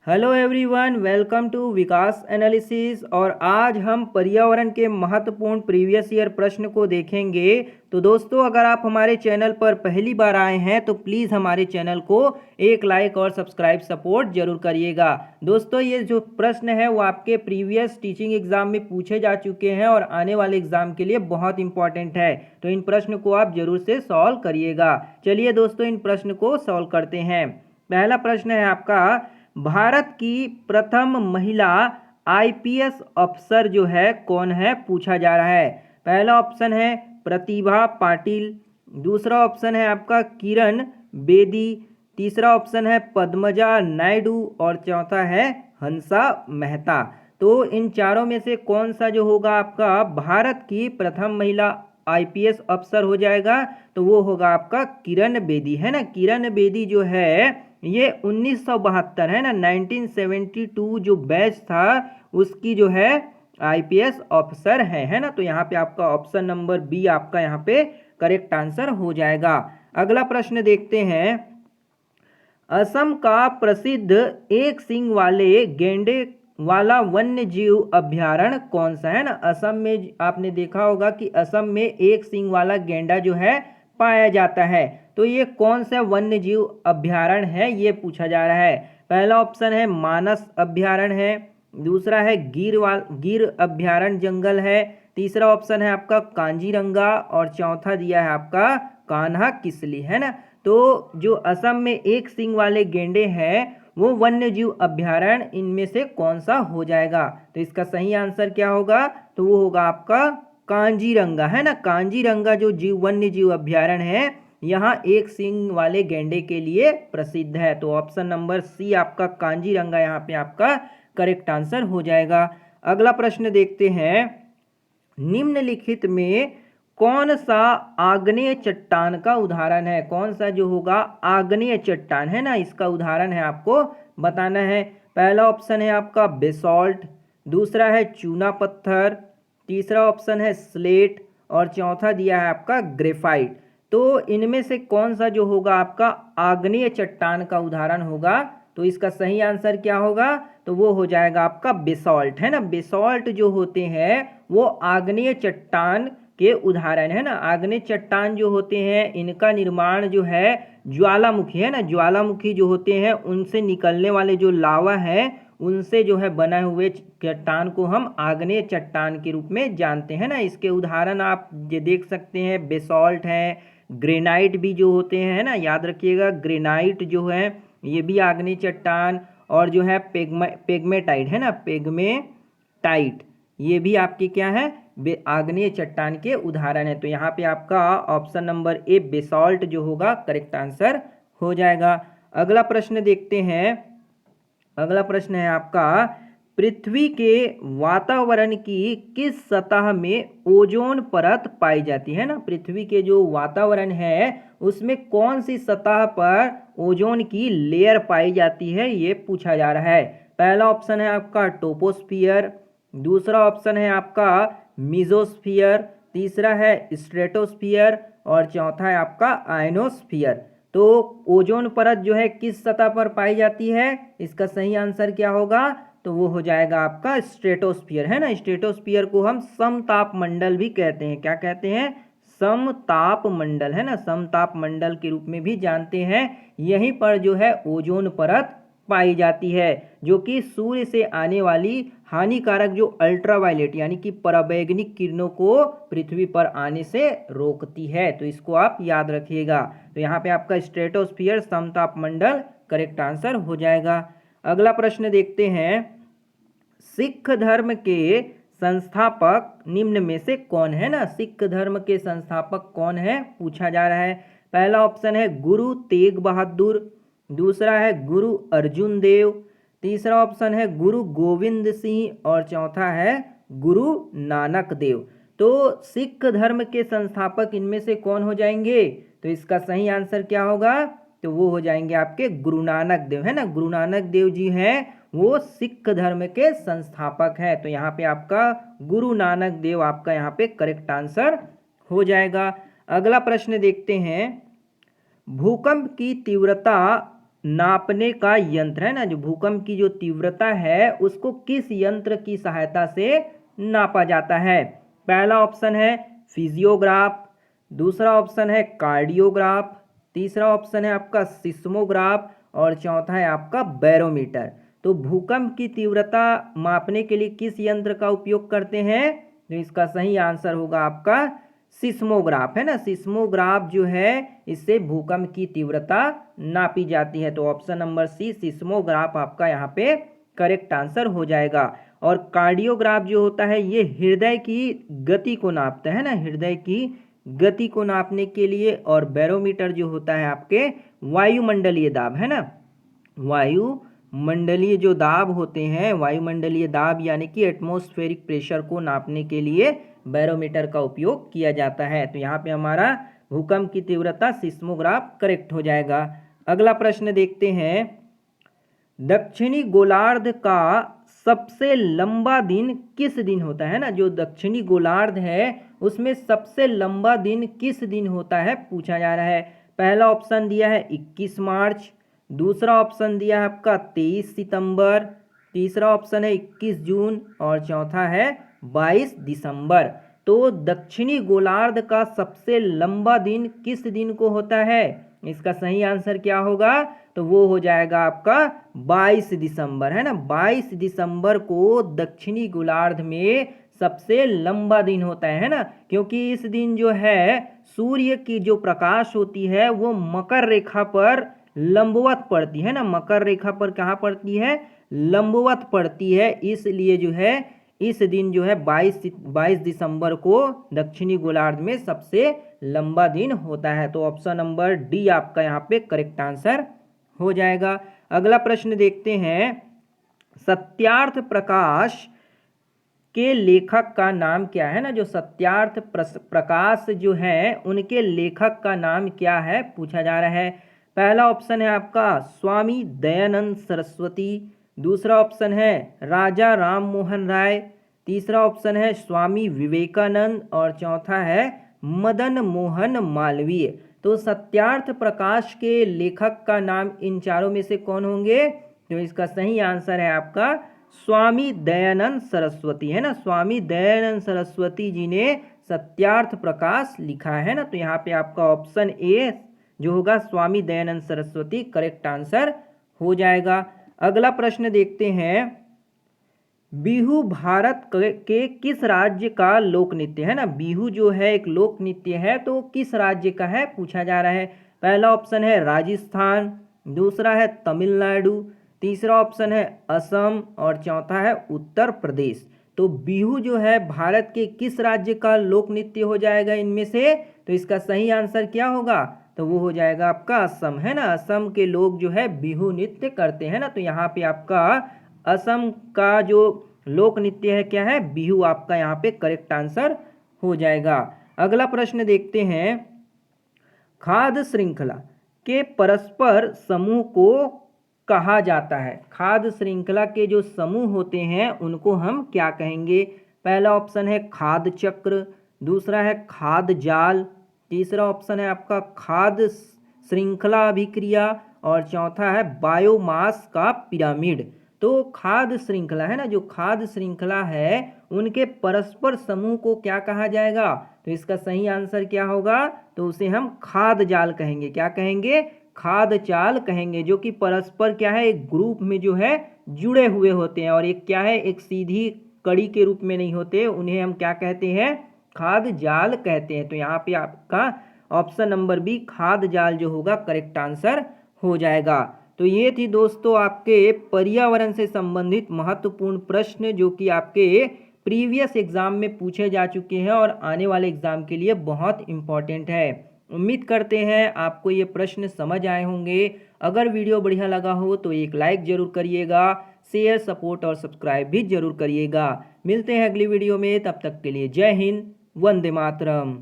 Hello everyone, welcome to Vikas analysis. और आज हम पर्यावरण के महत्वपूर्ण प्रीवियस ईयर प्रश्न को देखेंगे। तो दोस्तों, अगर आप हमारे चैनल पर पहली बार आए हैं तो प्लीज़ हमारे चैनल को एक लाइक और सब्सक्राइब सपोर्ट जरूर करिएगा। दोस्तों, ये जो प्रश्न है वो आपके प्रीवियस टीचिंग एग्जाम में पूछे जा चुके हैं और आने वाले एग्जाम के लिए बहुत इंपॉर्टेंट है, तो इन प्रश्न को आप जरूर से सॉल्व करिएगा। चलिए दोस्तों, इन प्रश्न को सॉल्व करते हैं। पहला प्रश्न है आपका, भारत की प्रथम महिला आईपीएस अफसर जो है कौन है, पूछा जा रहा है। पहला ऑप्शन है प्रतिभा पाटिल, दूसरा ऑप्शन है आपका किरण बेदी, तीसरा ऑप्शन है पद्मजा नायडू और चौथा है हंसा मेहता। तो इन चारों में से कौन सा जो होगा आपका भारत की प्रथम महिला आईपीएस अफसर हो जाएगा, तो वो होगा आपका किरण बेदी, है ना। किरण बेदी जो है ये 1972 है ना, 1972 जो बैच था उसकी जो है आईपीएस ऑफिसर है ना। तो यहाँ पे आपका ऑप्शन नंबर बी आपका यहाँ पे करेक्ट आंसर हो जाएगा। अगला प्रश्न देखते हैं। असम का प्रसिद्ध एक सींग वाले गेंडे वाला वन्य जीव अभ्यारण्य कौन सा है ना। असम में आपने देखा होगा कि असम में एक सींग वाला गेंडा जो है पाया जाता है, तो ये कौन सा वन्य जीव अभ्यारण्य है, ये पूछा जा रहा है। पहला ऑप्शन है मानस अभ्यारण्य है, दूसरा है गिर अभ्यारण्य जंगल है, तीसरा ऑप्शन है आपका कांजीरंगा और चौथा दिया है आपका कान्हा किसली, है ना। तो जो असम में एक सींग वाले गेंडे हैं वो वन्य जीव अभ्यारण्य इनमें से कौन सा हो जाएगा, तो इसका सही आंसर क्या होगा, तो वो होगा आपका कांजीरंगा, है ना। कांजीरंगा जो वन्य जीव अभ्यारण्य है यहाँ एक सींग वाले गेंडे के लिए प्रसिद्ध है। तो ऑप्शन नंबर सी आपका कांजीरंगा यहाँ पे आपका करेक्ट आंसर हो जाएगा। अगला प्रश्न देखते हैं। निम्नलिखित में कौन सा आग्नेय चट्टान का उदाहरण है, कौन सा जो होगा आग्नेय चट्टान है ना, इसका उदाहरण है आपको बताना है। पहला ऑप्शन है आपका बेसॉल्ट, दूसरा है चूना पत्थर, तीसरा ऑप्शन है स्लेट और चौथा दिया है आपका ग्रेफाइट। तो इनमें से कौन सा जो होगा आपका आग्नेय चट्टान का उदाहरण होगा, तो इसका सही आंसर क्या होगा, तो वो हो जाएगा आपका बेसॉल्ट, है ना। बेसॉल्ट जो होते हैं वो आग्नेय चट्टान के उदाहरण है ना। आग्नेय चट्टान जो होते हैं इनका निर्माण जो है ज्वालामुखी, है ना, ज्वालामुखी जो होते हैं उनसे निकलने वाले जो लावा है उनसे जो है बनाए हुए चट्टान को हम आग्नेय चट्टान के रूप में जानते हैं ना। इसके उदाहरण आप ये देख सकते हैं, बेसॉल्ट है, ग्रेनाइट भी जो होते हैं, है ना, याद रखिएगा ग्रेनाइट जो है ये भी आग्नेय चट्टान, और जो है पेग्मेटाइट है ना, पेग्मेटाइट ये भी आपके क्या है आग्नेय चट्टान के उदाहरण है। तो यहाँ पे आपका ऑप्शन नंबर ए बेसॉल्ट जो होगा करेक्ट आंसर हो जाएगा। अगला प्रश्न देखते हैं। अगला प्रश्न है आपका, पृथ्वी के वातावरण की किस सतह में ओजोन परत पाई जाती है ना। पृथ्वी के जो वातावरण है उसमें कौन सी सतह पर ओजोन की लेयर पाई जाती है, ये पूछा जा रहा है। पहला ऑप्शन है आपका टोपोस्फियर, दूसरा ऑप्शन है आपका मीजोस्फियर, तीसरा है स्ट्रेटोस्फियर और चौथा है आपका आयनोस्फियर। तो ओजोन परत जो है किस सतह पर पाई जाती है, इसका सही आंसर क्या होगा, तो वो हो जाएगा आपका स्ट्रेटोस्फियर, है ना। स्ट्रेटोस्फियर को हम समताप मंडल भी कहते हैं, क्या कहते हैं, समताप मंडल, है ना, समताप मंडल के रूप में भी जानते हैं। यहीं पर जो है ओजोन परत पाई जाती है जो कि सूर्य से आने वाली हानिकारक जो अल्ट्रावायलेट यानी कि पराबैंगनी किरणों को पृथ्वी पर आने से रोकती है। तो इसको आप याद रखिएगा। तो यहाँ पे आपका स्ट्रेटोस्फियर समताप मंडल करेक्ट आंसर हो जाएगा। अगला प्रश्न देखते हैं। सिख धर्म के संस्थापक निम्न में से कौन है ना। सिख धर्म के संस्थापक कौन है, पूछा जा रहा है। पहला ऑप्शन है गुरु तेग बहादुर, दूसरा है गुरु अर्जुन देव, तीसरा ऑप्शन है गुरु गोविंद सिंह और चौथा है गुरु नानक देव। तो सिख धर्म के संस्थापक इनमें से कौन हो जाएंगे, तो इसका सही आंसर क्या होगा, तो वो हो जाएंगे आपके गुरु नानक देव, है ना। गुरु नानक देव जी हैं वो सिख धर्म के संस्थापक हैं। तो यहाँ पे आपका गुरु नानक देव आपका यहाँ पे करेक्ट आंसर हो जाएगा। अगला प्रश्न देखते हैं। भूकंप की तीव्रता नापने का यंत्र है ना, जो भूकंप की जो तीव्रता है उसको किस यंत्र की सहायता से नापा जाता है? पहला ऑप्शन है फिजियोग्राफ, दूसरा ऑप्शन है कार्डियोग्राफ, तीसरा ऑप्शन है आपका सिस्मोग्राफ और चौथा है आपका बैरोमीटर। तो भूकंप की तीव्रता मापने के लिए किस यंत्र का उपयोग करते हैं? तो इसका सही आंसर होगा आपका सिस्मोग्राफ, है ना। सिस्मोग्राफ जो है इससे भूकंप की तीव्रता नापी जाती है। तो ऑप्शन नंबर सी सिस्मोग्राफ आपका यहाँ पे करेक्ट आंसर हो जाएगा। और कार्डियोग्राफ जो होता है ये हृदय की गति को नापता है ना, हृदय की गति को नापने के लिए। और बैरोमीटर जो होता है आपके वायुमंडलीय दाब, है ना, वायुमंडलीय जो दाब होते हैं, वायुमंडलीय दाब यानी कि एटमॉस्फेरिक प्रेशर को नापने के लिए बैरोमीटर का उपयोग किया जाता है। तो यहाँ पे हमारा भूकंप की तीव्रता सिस्मोग्राफ करेक्ट हो जाएगा। अगला प्रश्न देखते हैं, दक्षिणी गोलार्ध का सबसे लंबा दिन किस दिन होता है ना, जो दक्षिणी गोलार्ध है उसमें सबसे लंबा दिन किस दिन होता है पूछा जा रहा है। पहला ऑप्शन दिया है 21 मार्च, दूसरा ऑप्शन दिया है आपका 23 सितंबर, तीसरा ऑप्शन है 21 जून और चौथा है 22 दिसंबर। तो दक्षिणी गोलार्ध का सबसे लंबा दिन किस दिन को होता है? इसका सही आंसर क्या होगा? तो वो हो जाएगा आपका 22 दिसंबर, है ना। 22 दिसंबर को दक्षिणी गोलार्ध में सबसे लंबा दिन होता है ना, क्योंकि इस दिन जो है सूर्य की जो प्रकाश होती है वो मकर रेखा पर लंबवत पड़ती है ना, मकर रेखा पर कहाँ पड़ती है? लंबवत पड़ती है। इसलिए जो है इस दिन जो है 22 दिसंबर को दक्षिणी गोलार्ध में सबसे लंबा दिन होता है। तो ऑप्शन नंबर डी आपका यहाँ पे करेक्ट आंसर हो जाएगा। अगला प्रश्न देखते हैं, सत्यार्थ प्रकाश के लेखक का नाम क्या है ना, जो सत्यार्थ प्रकाश जो है उनके लेखक का नाम क्या है पूछा जा रहा है। पहला ऑप्शन है आपका स्वामी दयानंद सरस्वती, दूसरा ऑप्शन है राजा राम मोहन राय, तीसरा ऑप्शन है स्वामी विवेकानंद और चौथा है मदन मोहन मालवीय। तो सत्यार्थ प्रकाश के लेखक का नाम इन चारों में से कौन होंगे? तो इसका सही आंसर है आपका स्वामी दयानंद सरस्वती, है ना। स्वामी दयानंद सरस्वती जी ने सत्यार्थ प्रकाश लिखा है ना। तो यहाँ पे आपका ऑप्शन ए जो होगा स्वामी दयानंद सरस्वती करेक्ट आंसर हो जाएगा। अगला प्रश्न देखते हैं, बिहू भारत के किस राज्य का लोक नृत्य है ना। बिहू जो है एक लोक नृत्य है, तो किस राज्य का है पूछा जा रहा है। पहला ऑप्शन है राजस्थान, दूसरा है तमिलनाडु, तीसरा ऑप्शन है असम और चौथा है उत्तर प्रदेश। तो बिहू जो है भारत के किस राज्य का लोक नृत्य हो जाएगा इनमें से? तो इसका सही आंसर क्या होगा? तो वो हो जाएगा आपका असम, है ना। असम के लोग जो है बिहू नृत्य करते हैं ना। तो यहाँ पे आपका असम का जो लोक नृत्य है क्या है? बिहू आपका यहाँ पे करेक्ट आंसर हो जाएगा। अगला प्रश्न देखते हैं, खाद्य श्रृंखला के परस्पर समूह को कहा जाता है। खाद्य श्रृंखला के जो समूह होते हैं उनको हम क्या कहेंगे? पहला ऑप्शन है खाद्य चक्र, दूसरा है खाद्य जाल, तीसरा ऑप्शन है आपका खाद्य श्रृंखला अभिक्रिया और चौथा है बायोमास का पिरामिड। तो खाद्य श्रृंखला है ना, जो खाद्य श्रृंखला है उनके परस्पर समूह को क्या कहा जाएगा? तो इसका सही आंसर क्या होगा? तो उसे हम खाद्य जाल कहेंगे। क्या कहेंगे? खाद्य जाल कहेंगे, जो कि परस्पर क्या है एक ग्रुप में जो है जुड़े हुए होते हैं और एक क्या है एक सीधी कड़ी के रूप में नहीं होते, उन्हें हम क्या कहते हैं? खाद्य जाल कहते हैं। तो यहाँ पे आपका ऑप्शन नंबर बी खाद्य जाल जो होगा करेक्ट आंसर हो जाएगा। तो ये थी दोस्तों आपके पर्यावरण से संबंधित महत्वपूर्ण प्रश्न जो कि आपके प्रीवियस एग्जाम में पूछे जा चुके हैं और आने वाले एग्जाम के लिए बहुत इंपॉर्टेंट है। उम्मीद करते हैं आपको ये प्रश्न समझ आए होंगे। अगर वीडियो बढ़िया लगा हो तो एक लाइक जरूर करिएगा, शेयर सपोर्ट और सब्सक्राइब भी जरूर करिएगा। मिलते हैं अगली वीडियो में, तब तक के लिए जय हिंद, वंदे मातरम।